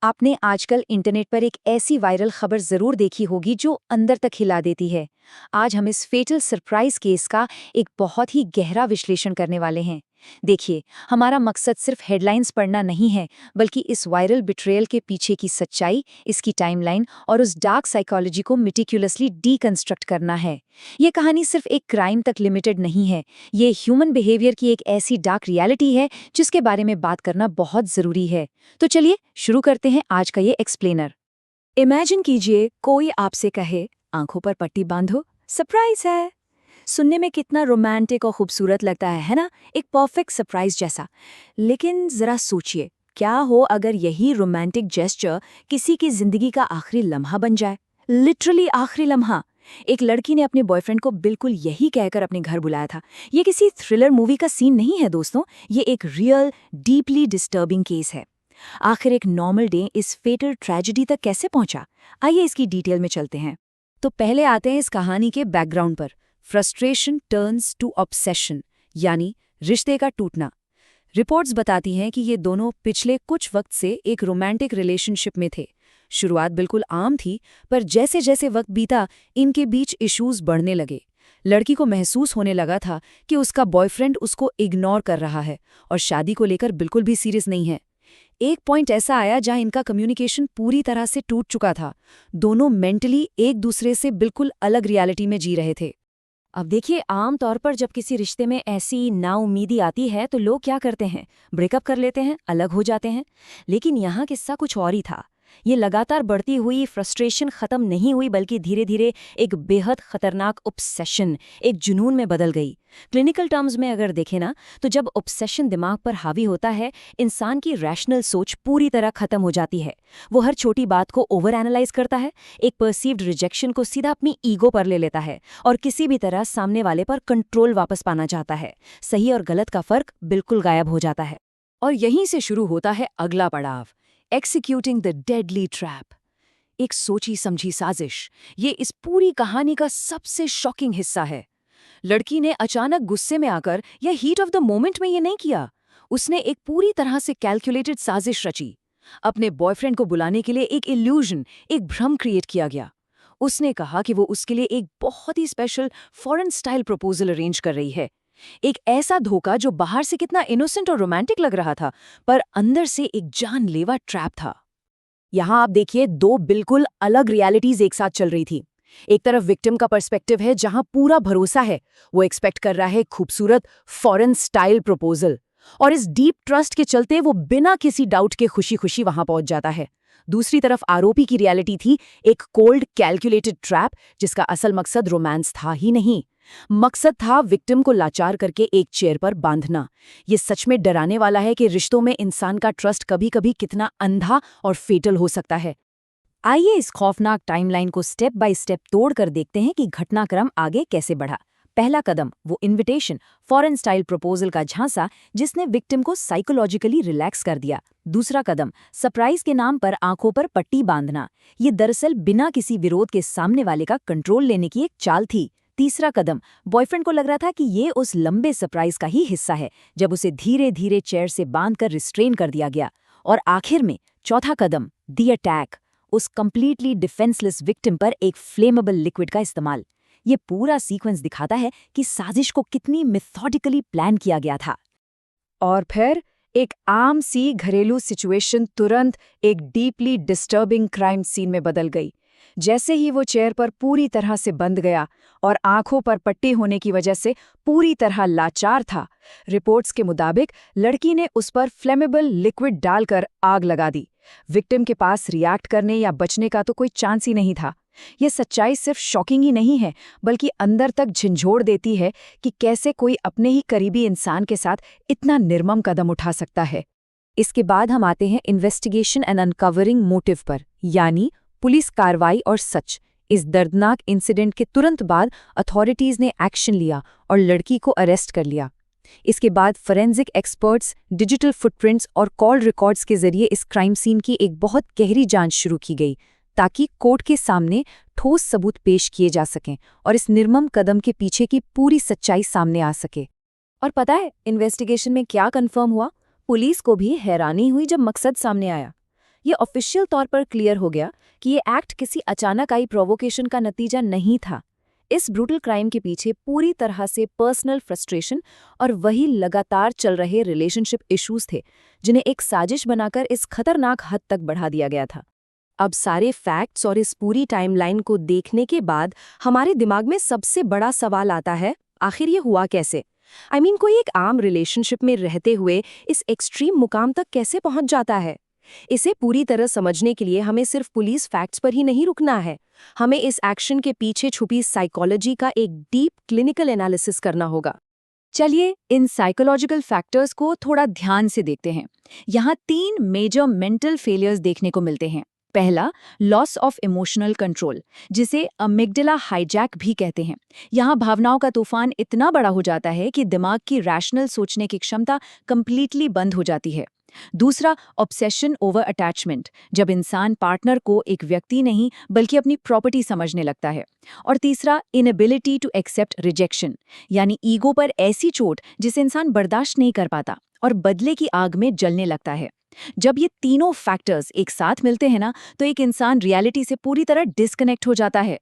आपने आजकल इंटरनेट पर एक ऐसी वायरल खबर जरूर देखी होगी जो अंदर तक हिला देती है। आज हम इस फेटल सरप्राइज केस का एक बहुत ही गहरा विश्लेषण करने वाले हैं। देखिए, हमारा मकसद सिर्फ हेडलाइंस पढ़ना नहीं है, बल्कि इस वायरल बिट्रेयल के पीछे की सच्चाई, इसकी टाइमलाइन और उस डार्क साइकोलॉजी को मिटिक्युलसली डीकंस्ट्रक्ट करना है। ये कहानी सिर्फ एक क्राइम तक लिमिटेड नहीं है, ये ह्यूमन बिहेवियर की एक ऐसी डार्क रियलिटी है जिसके बारे में बात करना बहुत जरूरी है। तो चलिए शुरू करते हैं आज का ये एक्सप्लेनर। इमेजिन कीजिए कोई आपसे कहे, आंखों पर पट्टी बांधो, सरप्राइज है। सुनने में कितना रोमांटिक और खूबसूरत लगता है ना? एक परफेक्ट सरप्राइज जैसा। लेकिन जरा सोचिए, क्या हो अगर यही रोमांटिक जेस्चर किसी की जिंदगी का आखिरी लम्हा बन जाए? लिटरली आखिरी लम्हा। एक लड़की ने अपने बॉयफ्रेंड को बिल्कुल यही कहकर अपने घर बुलाया था। ये किसी थ्रिलर मूवी का सीन नहीं है दोस्तों, ये एक रियल डीपली डिस्टर्बिंग केस है। आखिर एक नॉर्मल डे इस फेटल ट्रेजेडी तक कैसे पहुंचा? आइए इसकी डिटेल में चलते हैं। तो पहले आते हैं इस कहानी के बैकग्राउंड पर। फ्रस्ट्रेशन टर्न्स टू ऑब्सेशन, यानी रिश्ते का टूटना। रिपोर्ट्स बताती हैं कि ये दोनों पिछले कुछ वक्त से एक रोमांटिक रिलेशनशिप में थे। शुरुआत बिल्कुल आम थी, पर जैसे जैसे वक्त बीता इनके बीच इश्यूज बढ़ने लगे। लड़की को महसूस होने लगा था कि उसका बॉयफ्रेंड उसको इग्नोर कर रहा है और शादी को लेकर बिल्कुल भी सीरियस नहीं है। एक पॉइंट ऐसा आया जहां इनका कम्युनिकेशन पूरी तरह से टूट चुका था। दोनों मेंटली एक दूसरे से बिल्कुल अलग रियलिटी में जी रहे थे। अब देखिए, आम तौर पर जब किसी रिश्ते में ऐसी नाउम्मीदी आती है तो लोग क्या करते हैं? ब्रेकअप कर लेते हैं, अलग हो जाते हैं। लेकिन यहाँ किस्सा कुछ और ही था। ये लगातार बढ़ती हुई फ्रस्ट्रेशन खत्म नहीं हुई, बल्कि धीरे धीरे एक बेहद खतरनाक ऑब्सेशन, एक जुनून में बदल गई। क्लिनिकल टर्म्स में अगर देखें ना, तो जब ऑब्सेशन दिमाग पर हावी होता है, इंसान की रैशनल सोच पूरी तरह खत्म हो जाती है। वो हर छोटी बात को ओवर एनालाइज करता है, एक परसीव्ड रिजेक्शन को सीधा अपनी ईगो पर ले लेता है और किसी भी तरह सामने वाले पर कंट्रोल वापस पाना चाहता है। सही और गलत का फर्क बिल्कुल गायब हो जाता है। और यहीं से शुरू होता है अगला पड़ाव, एक्सिक्यूटिंग द डेडली ट्रैप। एक सोची समझी साजिश, ये इस पूरी कहानी का सबसे शॉकिंग हिस्सा है। लड़की ने अचानक गुस्से में आकर या हीट ऑफ द मोमेंट में ये नहीं किया। उसने एक पूरी तरह से कैलकुलेटेड साजिश रची। अपने बॉयफ्रेंड को बुलाने के लिए एक इल्यूजन, एक भ्रम क्रिएट किया गया। उसने कहा कि वो उसके लिए एक बहुत ही special foreign style proposal arrange कर रही है। एक ऐसा धोखा जो बाहर से कितना इनोसेंट और रोमांटिक लग रहा था, पर अंदर से एक जानलेवा ट्रैप था। यहाँ आप देखिए, दो बिल्कुल अलग रियलिटीज एक साथ चल रही थी। एक तरफ विक्टिम का पर्सपेक्टिव है, जहां पूरा भरोसा है, वो एक्सपेक्ट कर रहा है खूबसूरत फॉरेन स्टाइल प्रपोजल, और इस डीप ट्रस्ट के चलते वो बिना किसी डाउट के खुशी खुशी वहां पहुंच जाता है। दूसरी तरफ आरोपी की रियलिटी थी, एक कोल्ड कैलकुलेटेड ट्रैप जिसका असल मकसद रोमांस था ही नहीं। मकसद था विक्टिम को लाचार करके एक चेयर पर बांधना। ये सच में डराने वाला है कि रिश्तों में इंसान का ट्रस्ट कभी कभी कितना अंधा और फेटल हो सकता है। आइए इस खौफनाक टाइमलाइन को स्टेप बाय स्टेप तोड़कर देखते हैं कि घटनाक्रम आगे कैसे बढ़ा। पहला कदम, वो इनविटेशन, फॉरेन स्टाइल प्रपोजल का झांसा जिसने विक्टिम को साइकोलॉजिकली रिलैक्स कर दिया। दूसरा कदम, सरप्राइज के नाम पर आंखों पर पट्टी बांधना। ये दरअसल बिना किसी विरोध के सामने वाले का कंट्रोल लेने की एक चाल थी। तीसरा कदम, बॉयफ्रेंड को लग रहा था कि ये उस लंबे सरप्राइज का ही हिस्सा है, जब उसे धीरे धीरे चेयर से बांधकर रिस्ट्रेन कर दिया गया। और आखिर में चौथा कदम, दी अटैक, उस कंप्लीटली डिफेंसलेस विक्टिम पर एक फ्लेमेबल लिक्विड का इस्तेमाल। ये पूरा सीक्वेंस दिखाता है कि साजिश को कितनी मेथोडिकली प्लान किया गया था। और फिर एक आम सी घरेलू सिचुएशन तुरंत एक डीपली डिस्टर्बिंग क्राइम सीन में बदल गई। जैसे ही वो चेयर पर पूरी तरह से बंध गया और आंखों पर पट्टी होने की वजह से पूरी तरह लाचार था, रिपोर्ट्स के मुताबिक लड़की ने उस पर फ्लेमेबल लिक्विड डालकर आग लगा दी। विक्टिम के पास रिएक्ट करने या बचने का तो कोई चांस ही नहीं था। ये सच्चाई सिर्फ शॉकिंग ही नहीं है, बल्कि अंदर तक झंझोड़ देती है कि कैसे कोई अपने ही करीबी इंसान के साथ इतना निर्मम कदम उठा सकता है। इसके बाद हम आते हैं इन्वेस्टिगेशन एंड अनकवरिंग मोटिव पर, यानी पुलिस कार्रवाई और सच। इस दर्दनाक इंसिडेंट के तुरंत बाद अथॉरिटीज ने एक्शन लिया और लड़की को अरेस्ट कर लिया। इसके बाद फोरेंसिक एक्सपर्ट्स, डिजिटल फुटप्रिंट्स और कॉल रिकॉर्ड्स के जरिए इस क्राइम सीन की एक बहुत गहरी जांच शुरू की गई, ताकि कोर्ट के सामने ठोस सबूत पेश किए जा सकें और इस निर्मम कदम के पीछे की पूरी सच्चाई सामने आ सके। और पता है इन्वेस्टिगेशन में क्या कंफर्म हुआ? पुलिस को भी हैरानी हुई जब मकसद सामने आया। ये ऑफिशियल तौर पर क्लियर हो गया कि ये एक्ट किसी अचानक आई प्रोवोकेशन का नतीजा नहीं था। इस ब्रूटल क्राइम के पीछे पूरी तरह से पर्सनल फ्रस्ट्रेशन और वही लगातार चल रहे रिलेशनशिप इश्यूज थे, जिन्हें एक साजिश बनाकर इस खतरनाक हद तक बढ़ा दिया गया था। अब सारे फैक्ट्स और इस पूरी टाइमलाइन को देखने के बाद हमारे दिमाग में सबसे बड़ा सवाल आता है, आखिर ये हुआ कैसे? कोई एक आम रिलेशनशिप में रहते हुए इस एक्सट्रीम मुकाम तक कैसे पहुंच जाता है? इसे पूरी तरह समझने के लिए हमें सिर्फ पुलिस फैक्ट्स पर ही नहीं रुकना है। हमें इस एक्शन के पीछे छुपी साइकोलॉजी का एक डीप क्लिनिकल एनालिसिस करना होगा। चलिए इन साइकोलॉजिकल फैक्टर्स को थोड़ा ध्यान से देखते हैं। यहाँ 3 मेजर मेंटल फेलियर्स देखने को मिलते हैं। पहला, लॉस ऑफ इमोशनल कंट्रोल, जिसे अमिग्डाला हाईजैक भी कहते हैं। यहाँ भावनाओं का तूफान इतना बड़ा हो जाता है कि दिमाग की रैशनल सोचने की क्षमता कंप्लीटली बंद हो जाती है। दूसरा, ऑब्सेशन ओवर अटैचमेंट, जब इंसान पार्टनर को एक व्यक्ति नहीं बल्कि अपनी प्रॉपर्टी समझने लगता है। और तीसरा, इनएबिलिटी टू एक्सेप्ट रिजेक्शन, यानी ईगो पर ऐसी चोट जिसे इंसान बर्दाश्त नहीं कर पाता और बदले की आग में जलने लगता है। जब ये तीनों फैक्टर्स एक साथ मिलते हैं ना, तो एक इंसान रियलिटी से पूरी तरह डिस्कनेक्ट हो जाता है।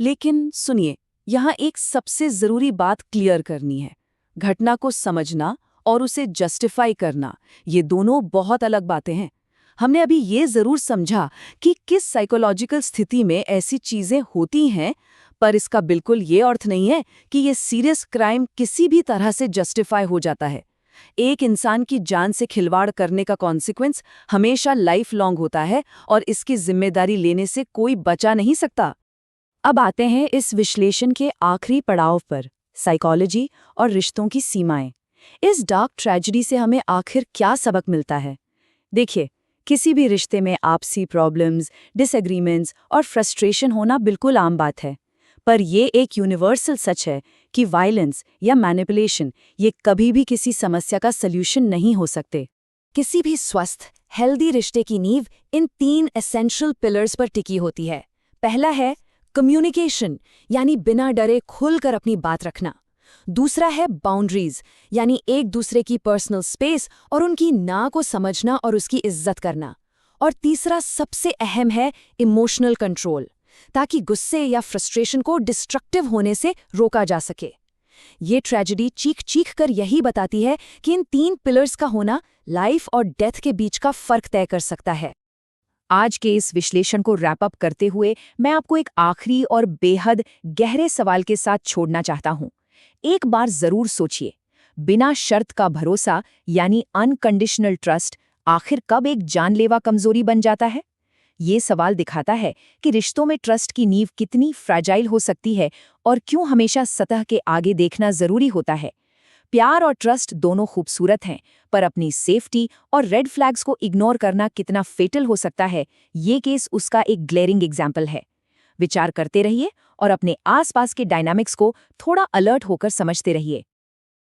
लेकिन सुनिए, यहाँ एक सबसे जरूरी बात क्लियर करनी है। घटना को समझना और उसे जस्टिफाई करना, ये दोनों बहुत अलग बातें हैं। हमने अभी ये जरूर समझा कि किस साइकोलॉजिकल स्थिति में ऐसी चीजें होती हैं, पर इसका बिल्कुल ये अर्थ नहीं है कि ये सीरियस क्राइम किसी भी तरह से जस्टिफाई हो जाता है। एक इंसान की जान से खिलवाड़ करने का कॉन्सिक्वेंस हमेशा लाइफ लॉन्ग होता है और इसकी जिम्मेदारी लेने से कोई बचा नहीं सकता। अब आते हैं इस विश्लेषण के आखिरी पड़ाव पर, साइकोलॉजी और रिश्तों की सीमाएं। इस डार्क ट्रेजेडी से हमें आखिर क्या सबक मिलता है? देखिए, किसी भी रिश्ते में आपसी प्रॉब्लम्स, डिसएग्रीमेंट्स और फ्रस्ट्रेशन होना बिल्कुल आम बात है। पर ये एक यूनिवर्सल सच है कि वायलेंस या मैनिपुलेशन ये कभी भी किसी समस्या का सल्यूशन नहीं हो सकते। किसी भी स्वस्थ, हेल्दी रिश्ते की नींव इन 3 एसेंशियल पिलर्स पर टिकी होती है। पहला है कम्युनिकेशन, यानी बिना डरे खुलकर अपनी बात रखना। दूसरा है बाउंड्रीज, यानी एक दूसरे की पर्सनल स्पेस और उनकी ना को समझना और उसकी इज्जत करना। और तीसरा सबसे अहम है इमोशनल कंट्रोल, ताकि गुस्से या फ्रस्ट्रेशन को डिस्ट्रक्टिव होने से रोका जा सके। ये ट्रेजेडी चीख चीख कर यही बताती है कि इन 3 पिलर्स का होना लाइफ और डेथ के बीच का फर्क तय कर सकता है। आज के इस विश्लेषण को रैप अप करते हुए मैं आपको एक आखिरी और बेहद गहरे सवाल के साथ छोड़ना चाहता हूं। एक बार जरूर सोचिए, बिना शर्त का भरोसा यानी अनकंडीशनल ट्रस्ट आखिर कब एक जानलेवा कमजोरी बन जाता है? ये सवाल दिखाता है कि रिश्तों में ट्रस्ट की नींव कितनी फ्रैजाइल हो सकती है और क्यों हमेशा सतह के आगे देखना जरूरी होता है। प्यार और ट्रस्ट दोनों खूबसूरत हैं, पर अपनी सेफ्टी और रेड फ्लैग्स को इग्नोर करना कितना फेटल हो सकता है, ये केस उसका एक ग्लेरिंग एग्जाम्पल है। विचार करते रहिए और अपने आसपास के डायनामिक्स को थोड़ा अलर्ट होकर समझते रहिए।